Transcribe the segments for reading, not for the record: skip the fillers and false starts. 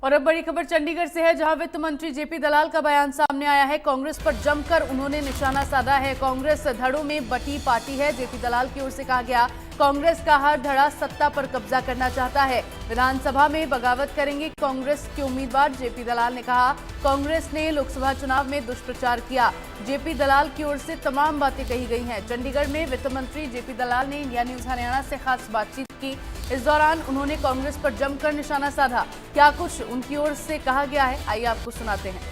और अब बड़ी खबर चंडीगढ़ से है, जहां वित्त मंत्री जेपी दलाल का बयान सामने आया है। कांग्रेस पर जमकर उन्होंने निशाना साधा है। कांग्रेस धड़ों में बटी पार्टी है। जेपी दलाल की ओर से कहा गया, कांग्रेस का हर धड़ा सत्ता पर कब्जा करना चाहता है। विधानसभा में बगावत करेंगे कांग्रेस के उम्मीदवार। जेपी दलाल ने कहा, कांग्रेस ने लोकसभा चुनाव में दुष्प्रचार किया। जेपी दलाल की ओर से तमाम बातें कही गई हैं। चंडीगढ़ में वित्त मंत्री जेपी दलाल ने इंडिया न्यूज हरियाणा से खास बातचीत की। इस दौरान उन्होंने कांग्रेस पर जमकर निशाना साधा। क्या कुछ उनकी ओर से कहा गया है, आइए आपको सुनाते हैं।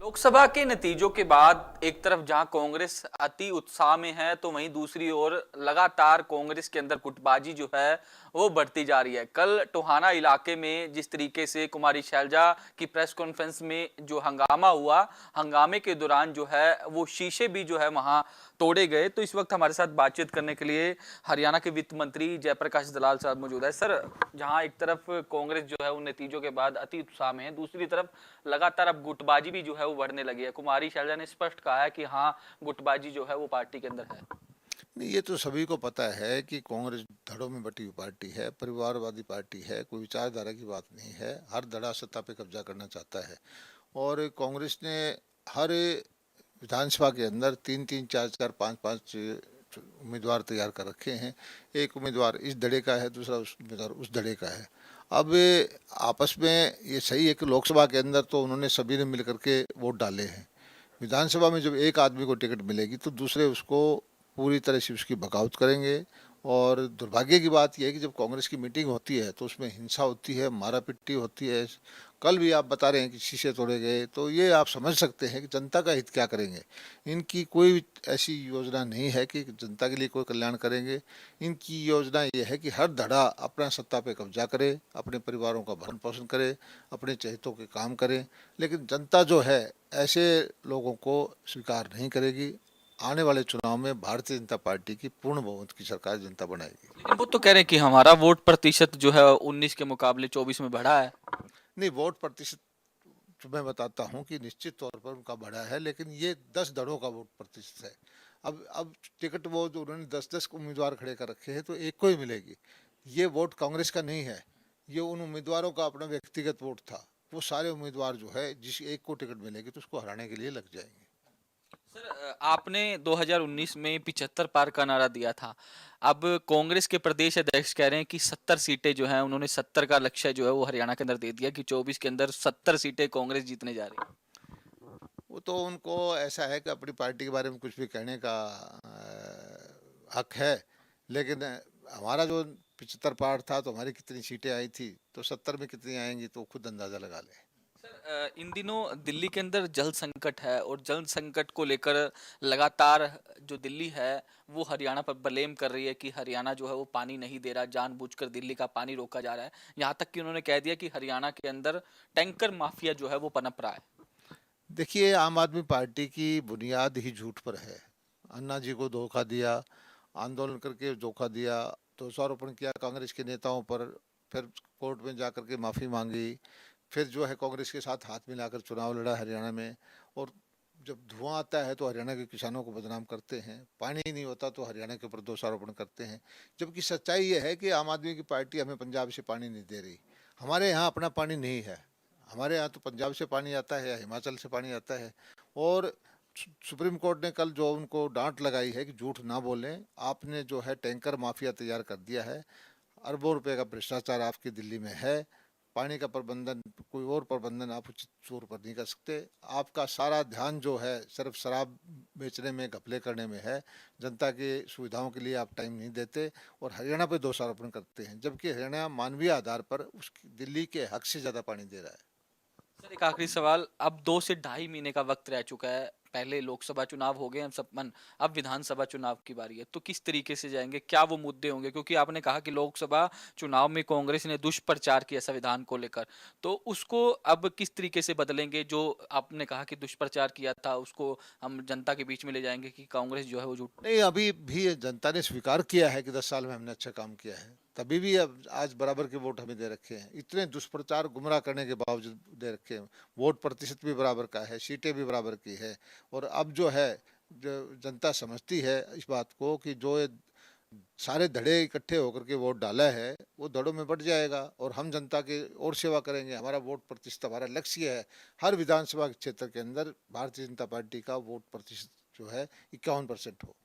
लोकसभा के नतीजों के बाद एक तरफ जहां कांग्रेस अति उत्साह में है, तो वहीं दूसरी ओर लगातार कांग्रेस के अंदर गुटबाजी जो है वो बढ़ती जा रही है। कल टोहाना इलाके में जिस तरीके से कुमारी शैलजा की प्रेस कॉन्फ्रेंस में जो हंगामा हुआ, हंगामे के दौरान जो है वो शीशे भी जो है वहां तोड़े गए। तो इस वक्त हमारे साथ बातचीत करने के लिए हरियाणा के वित्त मंत्री जयप्रकाश दलाल साहब मौजूद है। सर, जहां एक तरफ कांग्रेस जो है उन नतीजों के बाद अति उत्साह में है, दूसरी तरफ लगातार अब गुटबाजी भी जो है वो बढ़ने लगी है। कुमारी शैलजा ने स्पष्ट कहा है कि हाँ, गुटबाजी जो है वो पार्टी के अंदर है। नहीं, ये तो सभी को पता है कि कांग्रेस धड़ों में बटी हुई पार्टी है, परिवारवादी पार्टी है, कोई विचारधारा की बात नहीं है। हर धड़ा सत्ता पे कब्जा करना चाहता है। और कांग्रेस ने हर विधानसभा के अंदर तीन तीन चार चार पाँच पाँच उम्मीदवार तैयार कर रखे हैं। एक उम्मीदवार इस धड़े का है, दूसरा उस उम्मीदवार उस धड़े का है। अब आपस में ये सही है कि लोकसभा के अंदर तो उन्होंने सभी ने मिल करके वोट डाले हैं। विधानसभा में जब एक आदमी को टिकट मिलेगी तो दूसरे उसको पूरी तरह से उसकी बगावत करेंगे। और दुर्भाग्य की बात यह है कि जब कांग्रेस की मीटिंग होती है तो उसमें हिंसा होती है, मारा पिट्टी होती है। कल भी आप बता रहे हैं कि शीशे तोड़े गए, तो ये आप समझ सकते हैं कि जनता का हित क्या करेंगे। इनकी कोई ऐसी योजना नहीं है कि जनता के लिए कोई कल्याण करेंगे। इनकी योजना ये है कि हर धड़ा अपना सत्ता पे कब्जा करे, अपने परिवारों का भरण पोषण करे, अपने चहेतों के काम करे। लेकिन जनता जो है ऐसे लोगों को स्वीकार नहीं करेगी। आने वाले चुनाव में भारतीय जनता पार्टी की पूर्ण बहुमत की सरकार जनता बनाएगी। लेकिन वो तो कह रहे हैं कि हमारा वोट प्रतिशत जो है 19 के मुकाबले 24 में बढ़ा है। नहीं, वोट प्रतिशत तो मैं बताता हूँ कि निश्चित तौर पर उनका बढ़ा है, लेकिन ये 10 दड़ों का वोट प्रतिशत है। अब टिकट वो जो उन्होंने 10-10 उम्मीदवार खड़े कर रखे हैं तो एक को ही मिलेगी। ये वोट कांग्रेस का नहीं है, ये उन उम्मीदवारों का अपना व्यक्तिगत वोट था। वो सारे उम्मीदवार जो है, जिस एक को टिकट मिलेगी तो उसको हराने के लिए लग जाएंगे। सर, आपने 2019 में 75 पार का नारा दिया था। अब कांग्रेस के प्रदेश अध्यक्ष कह रहे हैं कि 70 सीटें जो हैं, उन्होंने 70 का लक्ष्य जो है वो हरियाणा के अंदर दे दिया कि 24 के अंदर 70 सीटें कांग्रेस जीतने जा रही है। वो तो उनको ऐसा है कि अपनी पार्टी के बारे में कुछ भी कहने का हक है। लेकिन हमारा जो 75 पार था तो हमारी कितनी सीटें आई थी, तो 70 में कितनी आएंगी तो खुद अंदाजा लगा लें। सर, इन दिनों दिल्ली के अंदर जल संकट है और जल संकट को लेकर लगातार जो दिल्ली है वो हरियाणा पर ब्लेम कर रही है कि हरियाणा जो है वो पानी नहीं दे रहा, जानबूझकर दिल्ली का पानी रोका जा रहा है। यहाँ तक कि उन्होंने कह दिया कि हरियाणा के अंदर टैंकर माफिया जो है वो पनप रहा है। देखिए, आम आदमी पार्टी की बुनियाद ही झूठ पर है। अन्ना जी को धोखा दिया, आंदोलन करके धोखा दिया, दोषारोपण किया कांग्रेस के नेताओं पर, फिर कोर्ट में जा कर के माफ़ी मांगी, फिर जो है कांग्रेस के साथ हाथ मिलाकर चुनाव लड़ा हरियाणा में। और जब धुआं आता है तो हरियाणा के किसानों को बदनाम करते हैं, पानी ही नहीं होता तो हरियाणा के ऊपर दोषारोपण करते हैं। जबकि सच्चाई ये है कि आम आदमी की पार्टी हमें पंजाब से पानी नहीं दे रही। हमारे यहाँ अपना पानी नहीं है। हमारे यहाँ तो पंजाब से पानी आता है या हिमाचल से पानी आता है। और सुप्रीम कोर्ट ने कल जो उनको डांट लगाई है कि झूठ ना बोलें, आपने जो है टैंकर माफिया तैयार कर दिया है। अरबों रुपए का भ्रष्टाचार आपकी दिल्ली में है। पानी का प्रबंधन, कोई और प्रबंधन आप उचित तौर पर नहीं कर सकते। आपका सारा ध्यान जो है सिर्फ शराब बेचने में, घपले करने में है। जनता की सुविधाओं के लिए आप टाइम नहीं देते और हरियाणा पे दोषारोपण करते हैं, जबकि हरियाणा मानवीय आधार पर उस दिल्ली के हक से ज़्यादा पानी दे रहा है। सर, एक आखिरी सवाल। अब 2 से ढाई महीने का वक्त रह चुका है, पहले लोकसभा चुनाव हो गए, अब विधानसभा चुनाव की बारी है। तो किस तरीके से जाएंगे, क्या वो मुद्दे होंगे? क्योंकि आपने कहा कि लोकसभा चुनाव में कांग्रेस ने दुष्प्रचार किया संविधान को लेकर, तो उसको अब किस तरीके से बदलेंगे? जो आपने कहा कि दुष्प्रचार किया था उसको हम जनता के बीच में ले जाएंगे कि कांग्रेस जो है वो झूठ। नहीं, अभी भी जनता ने स्वीकार किया है कि 10 साल में हमने अच्छा काम किया है, तभी भी अब आज बराबर के वोट हमें दे रखे हैं। इतने दुष्प्रचार गुमराह करने के बावजूद दे रखे हैं। वोट प्रतिशत भी बराबर का है, सीटें भी बराबर की है। और अब जो है, जो जनता समझती है इस बात को कि जो ये सारे धड़े इकट्ठे होकर के वोट डाला है वो धड़ों में बट जाएगा और हम जनता की और सेवा करेंगे। हमारा वोट प्रतिशत, हमारा लक्ष्य है हर विधानसभा क्षेत्र के अंदर भारतीय जनता पार्टी का वोट प्रतिशत जो है 51% हो।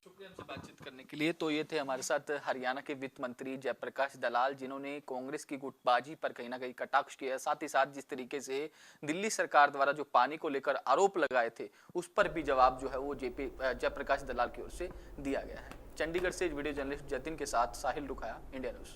शुक्रिया हमसे बातचीत करने के लिए। तो ये थे हमारे साथ हरियाणा के वित्त मंत्री जयप्रकाश दलाल, जिन्होंने कांग्रेस की गुटबाजी पर कहीं ना कहीं कटाक्ष किया है। साथ ही साथ जिस तरीके से दिल्ली सरकार द्वारा जो पानी को लेकर आरोप लगाए थे उस पर भी जवाब जो है वो जयप्रकाश दलाल की ओर से दिया गया है। चंडीगढ़ से वीडियो जर्नलिस्ट जतिन के साथ साहिल रुखाया, इंडिया न्यूज।